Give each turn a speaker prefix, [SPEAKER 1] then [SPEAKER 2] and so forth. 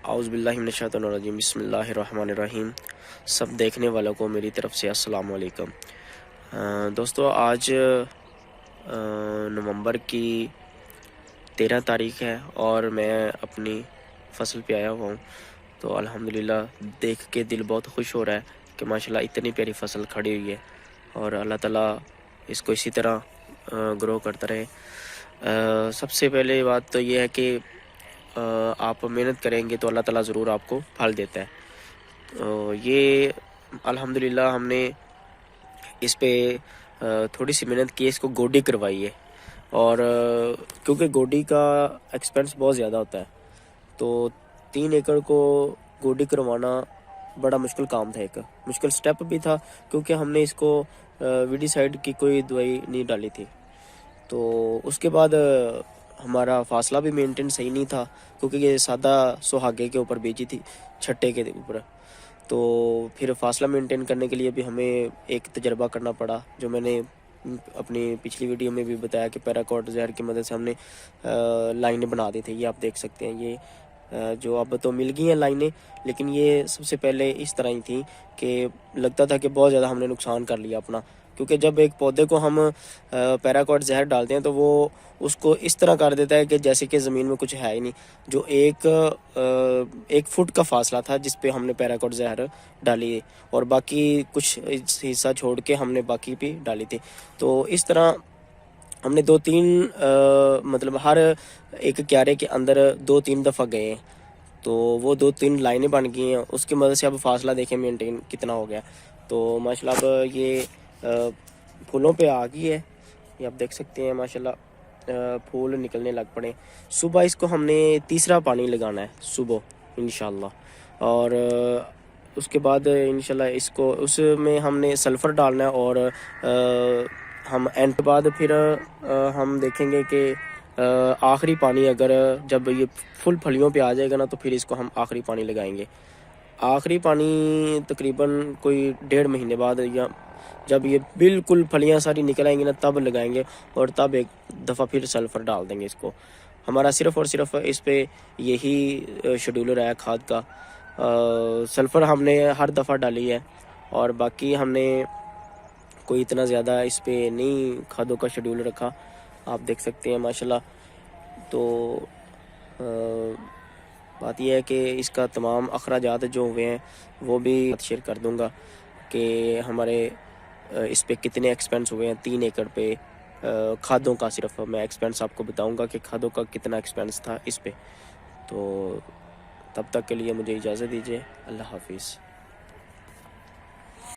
[SPEAKER 1] اعوذ باللہ من الشیطان الرجیم، بسم اللہ الرحمن الرحیم۔ سب دیکھنے والوں کو میری طرف سے السلام علیکم۔ دوستو، آج نومبر کی 13 تاریخ ہے اور میں اپنی فصل پہ آیا ہوا ہوں، تو الحمدللہ دیکھ کے دل بہت خوش ہو رہا ہے کہ ماشاءاللہ اتنی پیاری فصل کھڑی ہوئی ہے، اور اللہ تعالیٰ اس کو اسی طرح گرو کرتا رہے۔ سب سے پہلے بات تو یہ ہے کہ آپ محنت کریں گے تو اللہ تعالیٰ ضرور آپ کو پھل دیتا ہے۔ تو یہ الحمدللہ ہم نے اس پہ تھوڑی سی محنت کی، اس کو گوڈی کروائی ہے، اور کیونکہ گوڈی کا ایکسپینس بہت زیادہ ہوتا ہے، تو 3 ایکڑ کو گوڈی کروانا بڑا مشکل کام تھا، ایک مشکل سٹیپ بھی تھا، کیونکہ ہم نے اس کو ویڈی سائڈ کی کوئی دوائی نہیں ڈالی تھی۔ تو اس کے بعد ہمارا فاصلہ بھی مینٹین صحیح نہیں تھا، کیونکہ یہ سادہ سہاگے کے اوپر بیچی تھی، چھٹے کے اوپر، تو پھر فاصلہ مینٹین کرنے کے لیے بھی ہمیں ایک تجربہ کرنا پڑا، جو میں نے اپنی پچھلی ویڈیو میں بھی بتایا کہ پیراکوٹ زہر کی مدد سے ہم نے لائنیں بنا دی تھی۔ یہ آپ دیکھ سکتے ہیں، یہ جو اب تو مل گئی ہیں لائنیں، لیکن یہ سب سے پہلے اس طرح ہی تھیں کہ لگتا تھا کہ بہت زیادہ ہم نے نقصان کر لیا اپنا، کیونکہ جب ایک پودے کو ہم پیراکوٹ زہر ڈالتے ہیں تو وہ اس کو اس طرح کر دیتا ہے کہ جیسے کہ زمین میں کچھ ہے ہی نہیں۔ جو ایک فٹ کا فاصلہ تھا جس پہ ہم نے پیراکوٹ زہر ڈالی، اور باقی کچھ حصہ چھوڑ کے ہم نے باقی بھی ڈالی تھی۔ تو اس طرح ہم نے 2-3 مطلب ہر ایک کیارے کے اندر 2-3 دفعہ گئے ہیں، تو وہ 2-3 لائنیں بن گئی ہیں، اس کی مدد سے اب فاصلہ دیکھیں مینٹین کتنا ہو گیا۔ تو ماشاءاللہ اب یہ پھولوں پہ آ گئی ہے، یہ آپ دیکھ سکتے ہیں ماشاءاللہ پھول نکلنے لگ پڑے۔ صبح اس کو ہم نے تیسرا پانی لگانا ہے صبح انشاءاللہ، اور اس کے بعد انشاءاللہ اس کو اس میں ہم نے سلفر ڈالنا ہے، اور ہم اینڈ کے بعد پھر ہم دیکھیں گے کہ آخری پانی اگر جب یہ فل پھلیوں پہ آ جائے گا نا، تو پھر اس کو ہم آخری پانی لگائیں گے۔ آخری پانی تقریباً کوئی 1.5 مہینے بعد، یا جب یہ بالکل پھلیاں ساری نکل آئیں گی نا، تب لگائیں گے، اور تب ایک دفعہ پھر سلفر ڈال دیں گے اس کو۔ ہمارا صرف اور صرف اس پہ یہی شیڈولر ہے کھاد کا۔ سلفر ہم نے ہر دفعہ ڈالی ہے، اور باقی ہم نے کوئی اتنا زیادہ اس پہ نہیں کھادوں کا شیڈول رکھا، آپ دیکھ سکتے ہیں ماشاءاللہ۔ تو بات یہ ہے کہ اس کا تمام اخراجات جو ہوئے ہیں وہ بھی شیئر کر دوں گا کہ ہمارے اس پہ کتنے ایکسپینس ہوئے ہیں 3 ایکڑ پہ کھادوں کا۔ صرف میں ایکسپینس آپ کو بتاؤں گا کہ کھادوں کا کتنا ایکسپینس تھا اس پہ۔ تو تب تک کے لیے مجھے اجازت دیجیے، اللہ حافظ۔